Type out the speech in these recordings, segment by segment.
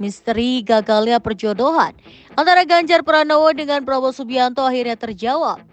Misteri gagalnya perjodohan antara Ganjar Pranowo dengan Prabowo Subianto akhirnya terjawab.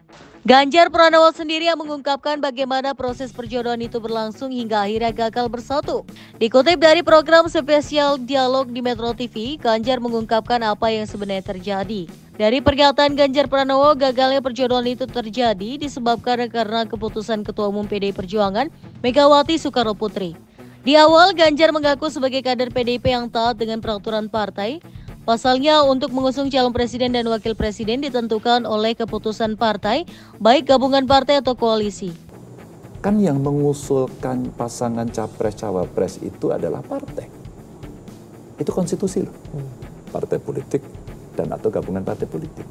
Ganjar Pranowo sendiri yang mengungkapkan bagaimana proses perjodohan itu berlangsung hingga akhirnya gagal bersatu. Dikutip dari program spesial Dialog di Metro TV, Ganjar mengungkapkan apa yang sebenarnya terjadi. Dari pernyataan Ganjar Pranowo, gagalnya perjodohan itu terjadi disebabkan karena keputusan Ketua Umum PDI Perjuangan, Megawati Soekarno Putri. Di awal, Ganjar mengaku sebagai kader PDIP yang taat dengan peraturan partai. Pasalnya, untuk mengusung calon presiden dan wakil presiden ditentukan oleh keputusan partai, baik gabungan partai atau koalisi. Kan yang mengusulkan pasangan capres-cawapres itu adalah partai. Itu konstitusi loh. Partai politik dan atau gabungan partai politik.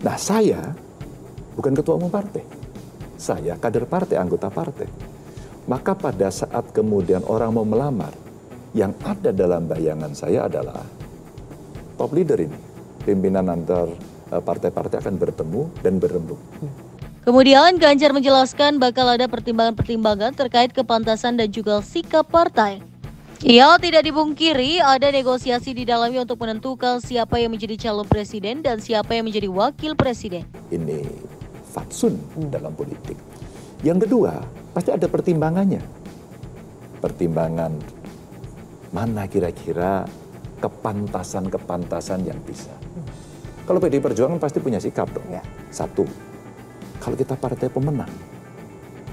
Nah, saya bukan ketua umum partai. Saya kader partai, anggota partai. Maka pada saat kemudian orang mau melamar, yang ada dalam bayangan saya adalah top leader ini. Pimpinan antar partai-partai akan bertemu dan berembuk. Kemudian Ganjar menjelaskan bakal ada pertimbangan-pertimbangan terkait kepantasan dan juga sikap partai. Ia tidak dipungkiri ada negosiasi di dalamnya untuk menentukan siapa yang menjadi calon presiden dan siapa yang menjadi wakil presiden. Ini fatsun dalam politik. Yang kedua, pasti ada pertimbangannya. Pertimbangan mana kira-kira kepantasan yang bisa. Kalau PDI Perjuangan pasti punya sikap dong. Ya. Satu, kalau kita partai pemenang,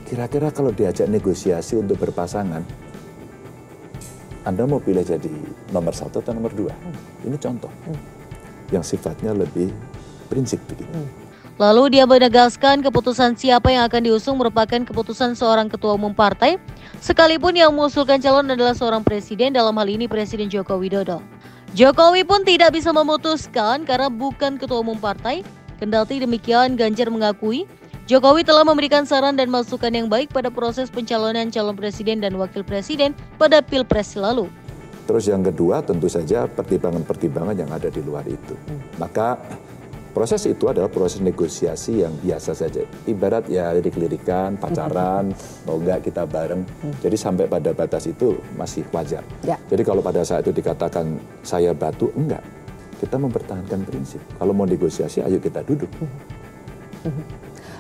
kira-kira kalau diajak negosiasi untuk berpasangan, Anda mau pilih jadi nomor 1 atau nomor 2? Ini contoh yang sifatnya lebih prinsip begitu. Lalu dia menegaskan keputusan siapa yang akan diusung merupakan keputusan seorang ketua umum partai, sekalipun yang mengusulkan calon adalah seorang presiden, dalam hal ini Presiden Joko Widodo. Jokowi pun tidak bisa memutuskan karena bukan ketua umum partai. Kendati demikian, Ganjar mengakui Jokowi telah memberikan saran dan masukan yang baik pada proses pencalonan calon presiden dan wakil presiden pada Pilpres lalu. Terus yang kedua tentu saja pertimbangan-pertimbangan yang ada di luar itu. Maka proses itu adalah proses negosiasi yang biasa saja. Ibarat ya dikelirikan, pacaran, mau enggak kita bareng. Jadi sampai pada batas itu masih wajar. Ya. Jadi kalau pada saat itu dikatakan saya batu, enggak. Kita mempertahankan prinsip. Kalau mau negosiasi, ayo kita duduk.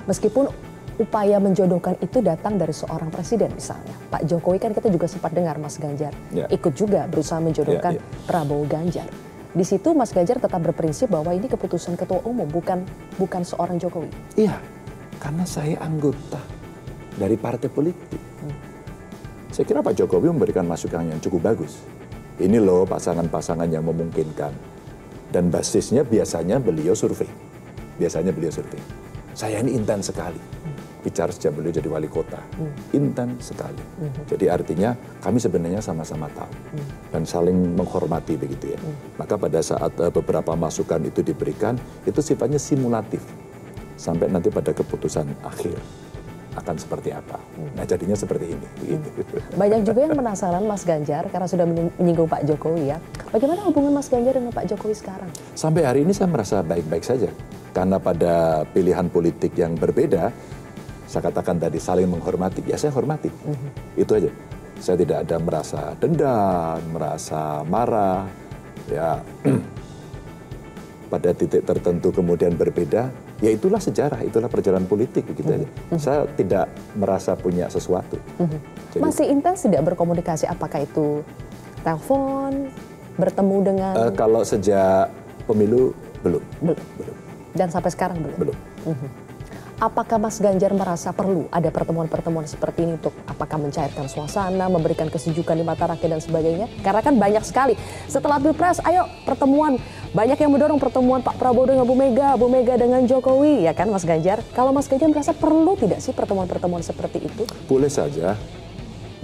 Meskipun upaya menjodohkan itu datang dari seorang presiden misalnya. Pak Jokowi kan kita juga sempat dengar Mas Ganjar ikut juga berusaha menjodohkan Prabowo Ganjar. Di situ Mas Ganjar tetap berprinsip bahwa ini keputusan ketua umum, bukan seorang Jokowi. Iya, karena saya anggota dari partai politik. Saya kira Pak Jokowi memberikan masukan yang cukup bagus. Ini loh pasangan-pasangan yang memungkinkan. Dan basisnya biasanya beliau survei. Saya ini intens sekali. Bicara sejak beliau jadi wali kota. Intens sekali. Jadi artinya kami sebenarnya sama-sama tahu. Dan saling menghormati begitu ya. Maka pada saat beberapa masukan itu diberikan, itu sifatnya simulatif. Sampai nanti pada keputusan akhir akan seperti apa. Nah jadinya seperti ini. Banyak juga yang penasaran Mas Ganjar, karena sudah menyinggung Pak Jokowi ya. Bagaimana hubungan Mas Ganjar dengan Pak Jokowi sekarang? Sampai hari ini saya merasa baik-baik saja. Karena pada pilihan politik yang berbeda, saya katakan tadi saling menghormati, ya saya hormati. Itu aja. Saya tidak ada merasa dendam, merasa marah. Ya pada titik tertentu kemudian berbeda, ya itulah sejarah, itulah perjalanan politik begitu aja. Saya tidak merasa punya sesuatu. Jadi, masih intens tidak berkomunikasi, apakah itu telepon, bertemu dengan... Kalau sejak pemilu belum. Dan sampai sekarang belum? Belum. Apakah Mas Ganjar merasa perlu ada pertemuan-pertemuan seperti ini untuk apakah mencairkan suasana, memberikan kesejukan di mata rakyat dan sebagainya? Karena kan banyak sekali. Setelah Pilpres, ayo pertemuan. Banyak yang mendorong pertemuan Pak Prabowo dengan Bu Mega dengan Jokowi, ya kan Mas Ganjar? Kalau Mas Ganjar merasa perlu tidak sih pertemuan-pertemuan seperti itu? Boleh saja.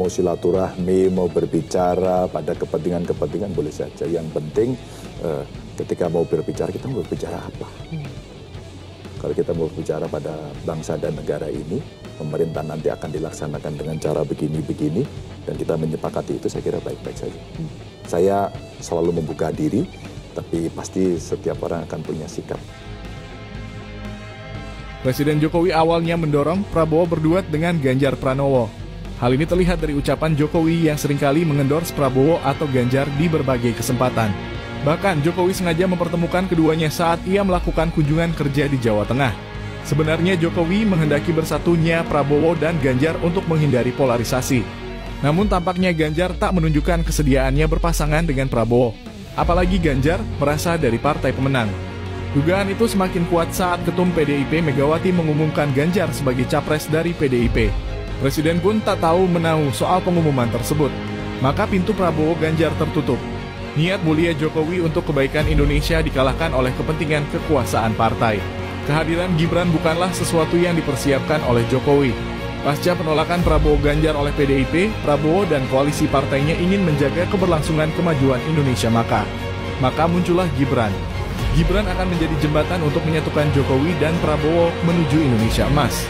Mau silaturahmi, mau berbicara pada kepentingan-kepentingan boleh saja. Yang penting ketika mau berbicara, kita mau berbicara apa? Kalau kita mau bicara pada bangsa dan negara ini, pemerintah nanti akan dilaksanakan dengan cara begini-begini, dan kita menyepakati itu, saya kira baik-baik saja. Saya selalu membuka diri, tapi pasti setiap orang akan punya sikap. Presiden Jokowi awalnya mendorong Prabowo berduet dengan Ganjar Pranowo. Hal ini terlihat dari ucapan Jokowi yang seringkali mengendorse Prabowo atau Ganjar di berbagai kesempatan. Bahkan Jokowi sengaja mempertemukan keduanya saat ia melakukan kunjungan kerja di Jawa Tengah. Sebenarnya Jokowi menghendaki bersatunya Prabowo dan Ganjar untuk menghindari polarisasi. Namun tampaknya Ganjar tak menunjukkan kesediaannya berpasangan dengan Prabowo. Apalagi Ganjar berasal dari partai pemenang. Dugaan itu semakin kuat saat Ketum PDIP Megawati mengumumkan Ganjar sebagai capres dari PDIP. Presiden pun tak tahu menahu soal pengumuman tersebut. Maka pintu Prabowo Ganjar tertutup. Niat mulia Jokowi untuk kebaikan Indonesia dikalahkan oleh kepentingan kekuasaan partai. Kehadiran Gibran bukanlah sesuatu yang dipersiapkan oleh Jokowi. Pasca penolakan Prabowo Ganjar oleh PDIP, Prabowo dan koalisi partainya ingin menjaga keberlangsungan kemajuan Indonesia maka muncullah Gibran. Gibran akan menjadi jembatan untuk menyatukan Jokowi dan Prabowo menuju Indonesia Emas.